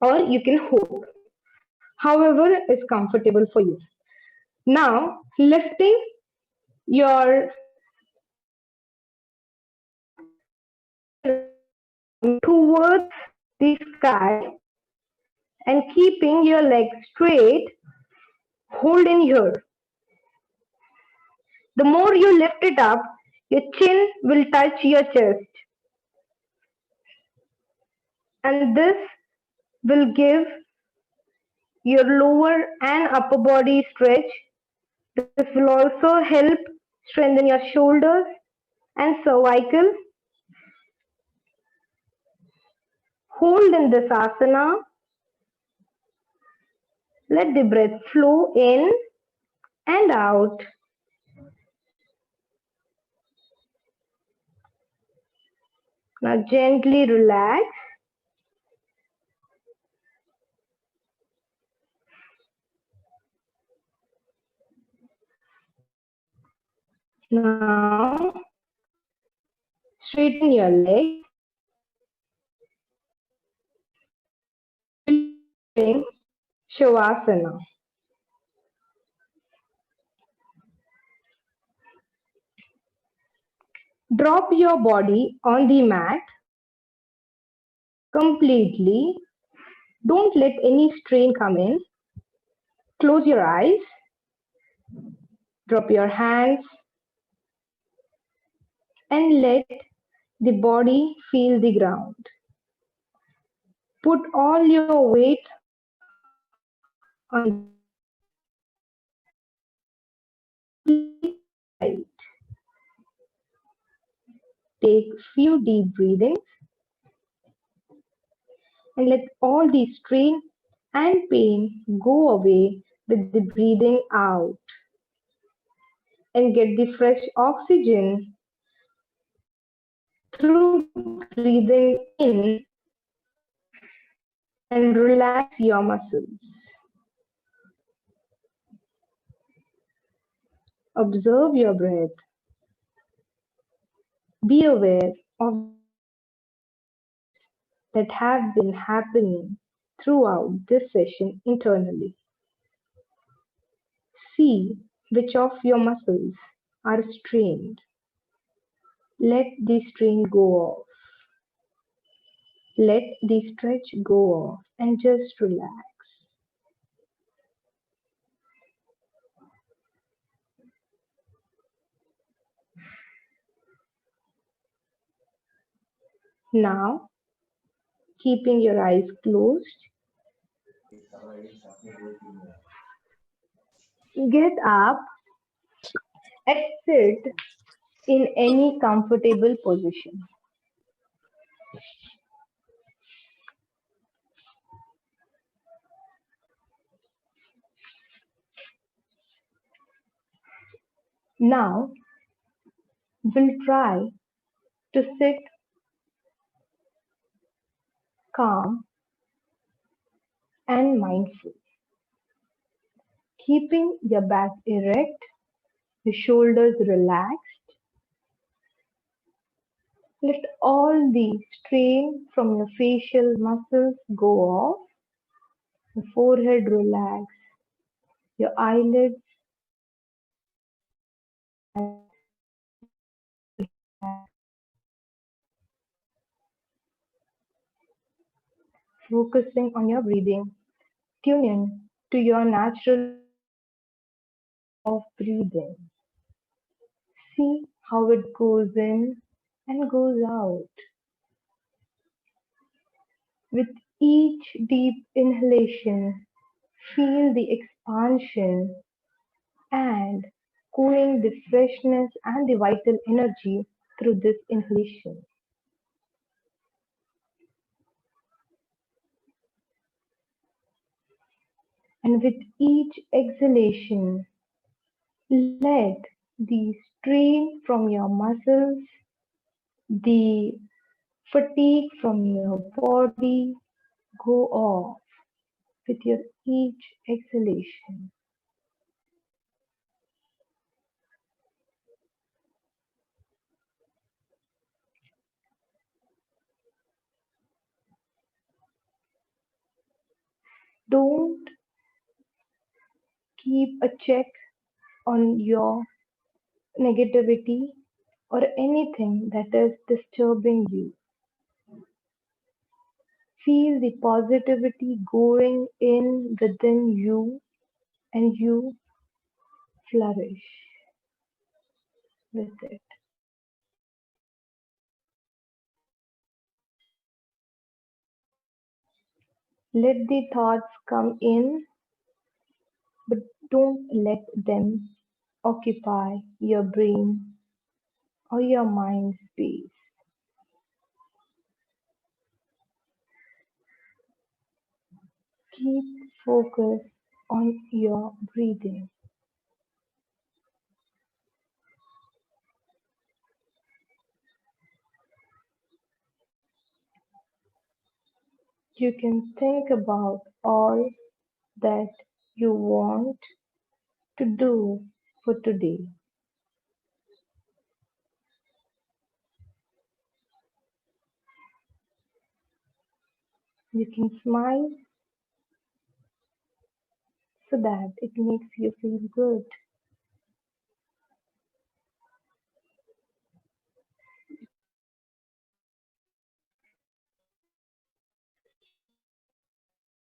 or you can hold, however is comfortable for you. Now, lifting your towards the sky and keeping your legs straight, hold in here. The more you lift it up, your chin will touch your chest. And this will give your lower and upper body stretch. This will also help strengthen your shoulders and cervical. Hold in this asana. Let the breath flow in and out. Now gently relax. Now straighten your legs. Shavasana. Drop your body on the mat completely. Don't let any strain come in. Close your eyes. Drop your hands and let the body feel the ground. Put all your weight on take few deep breathings and let all the strain and pain go away with the breathing out and get the fresh oxygen through breathing in and relax your muscles. Observe your breath. Be aware of the that have been happening throughout this session internally. See which of your muscles are strained. Let the strain go off. Let the stretch go off and just relax. Now, keeping your eyes closed, get up and sit in any comfortable position. Now, we'll try to sit calm and mindful, keeping your back erect, your shoulders relaxed. Let all the strain from your facial muscles go off, your forehead relax, your eyelids focusing on your breathing. Tune in to your natural of breathing. See how it goes in and goes out. With each deep inhalation, feel the expansion and cooling the freshness and the vital energy through this inhalation. And with each exhalation, let the strain from your muscles, the fatigue from your body go off with your each exhalation. Don't keep a check on your negativity or anything that is disturbing you. Feel the positivity going in within you and you flourish with it. Let the thoughts come in, but don't let them occupy your brain or your mind space. Keep focus on your breathing. You can think about all that you want to do for today. You can smile so that it makes you feel good.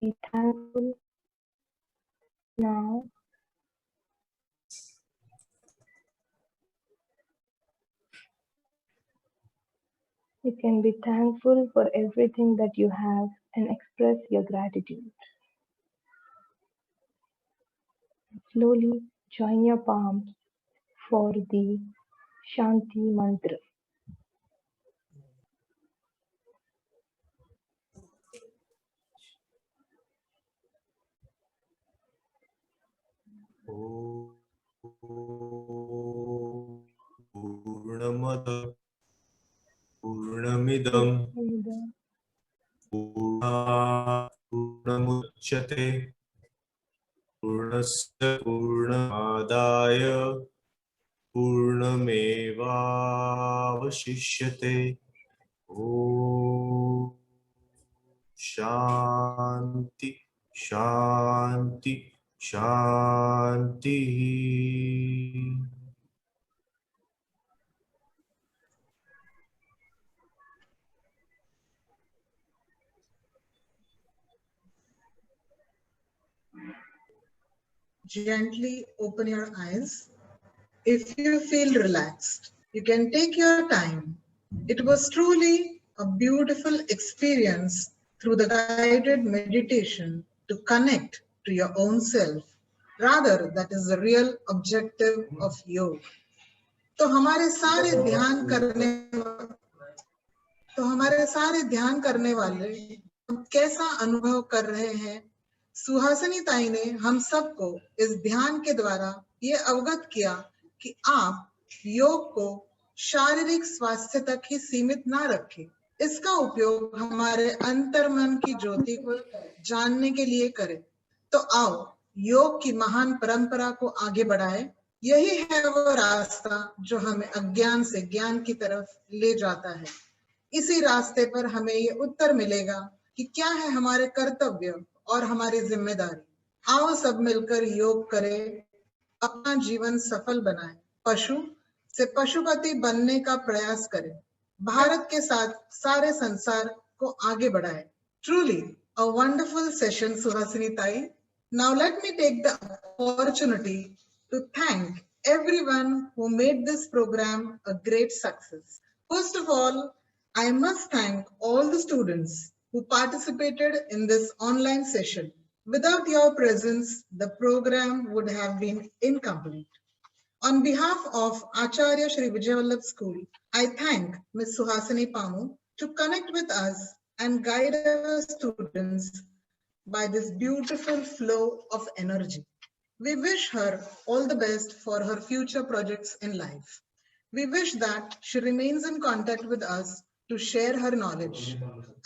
Be thankful now. You can be thankful for everything that you have and express your gratitude. Slowly join your palms for the Shanti mantra. पूर्णमद पूर्णमिदं पूर्णमुदच्यते पूर्णस्य पूर्णमादाय पूर्णमेवावशिष्यते। ॐ शान्ति शान्ति शान्ति। Gently open your eyes. If you feel relaxed, you can take your time. It was truly a beautiful experience through the guided meditation to connect to your own self. Rather, that is the real objective of yoga. तो हमारे सारे ध्यान करने वाले हम कैसा अनुभव कर रहे हैं? सुहासिनी ताई ने हम सबको इस ध्यान के द्वारा ये अवगत किया कि आप योग को शारीरिक स्वास्थ्य तक ही सीमित ना रखें, इसका उपयोग हमारे अंतर्मन की ज्योति को जानने के लिए करें। तो आओ योग की महान परंपरा को आगे बढ़ाएं। यही है वो रास्ता जो हमें अज्ञान से ज्ञान की तरफ ले जाता है। इसी रास्ते पर हमें ये उत्तर मिलेगा कि क्या है हमारे कर्तव्य और हमारी जिम्मेदारी। आओ सब मिलकर योग करें, अपना जीवन सफल बनाएं, पशु से पशुपति बनने का प्रयास करें, भारत के साथ सारे संसार को आगे बढ़ाएं। Truly a wonderful session, Suhasini Tai. Now let me take the opportunity to thank everyone who made this program a great success. First of all, I must thank all the students who participated in this online session. Without your presence, the program would have been incomplete. On behalf of Acharya Shri Vijayavallabh School, I thank Ms. Suhasini Pamu to connect with us and guide our students by this beautiful flow of energy. We wish her all the best for her future projects in life. We wish that she remains in contact with us to share her knowledge.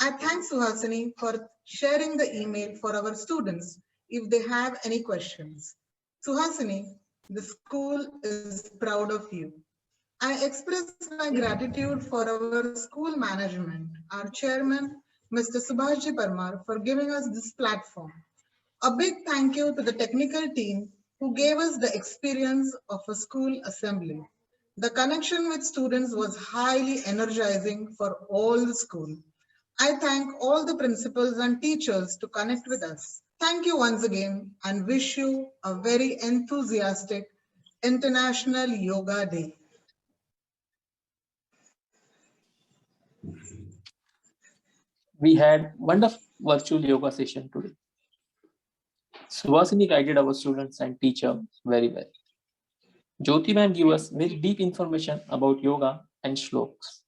I thank Suhasini for sharing the email for our students if they have any questions. Suhasini, the school is proud of you. I express my gratitude for our school management, our chairman, Mr. Subhashji Parmar, for giving us this platform. A big thank you to the technical team who gave us the experience of a school assembly. The connection with students was highly energizing for all the school. I thank all the principals and teachers to connect with us. Thank you once again and wish you a very enthusiastic International Yoga Day. We had wonderful virtual yoga session today. Suhasini guided our students and teacher very well. Jyoti ma'am gave us very deep information about yoga and shlokas.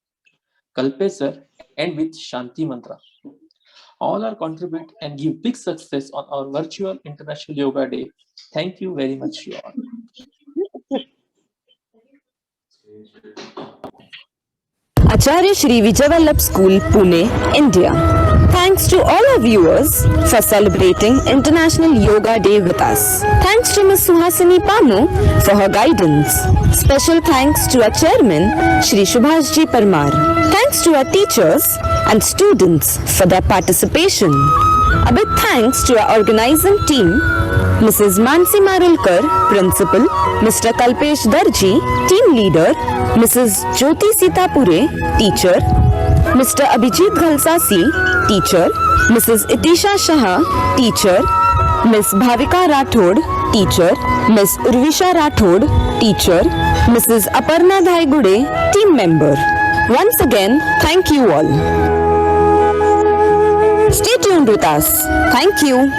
Kalpesh sir end with Shanti Mantra. All are contribute and give big success on our virtual International Yoga Day. Thank you very much, you all. Acharya Shri Vijayavallabh School, Pune, India. Thanks to all our viewers for celebrating International Yoga Day with us. Thanks to Ms. Suhasini Pamu for her guidance. Special thanks to our chairman, Shri Subhashji Parmar. Thanks to our teachers and students for their participation. A big thanks to our organizing team, Mrs. Manasi Marulkar, Principal, Mr. Kalpesh Darji, Team Leader, Mrs. Jyoti Sitapure, Teacher, Mr. Abhijit Ghalsasi, Teacher, Mrs. Itisha Shah, Teacher, Ms. Bhavika Rathod, Teacher, Ms. Urvisha Rathod, Teacher, Mrs. Aparna Dhaigude, Team Member. Once again, thank you all. Stay tuned with us. Thank you.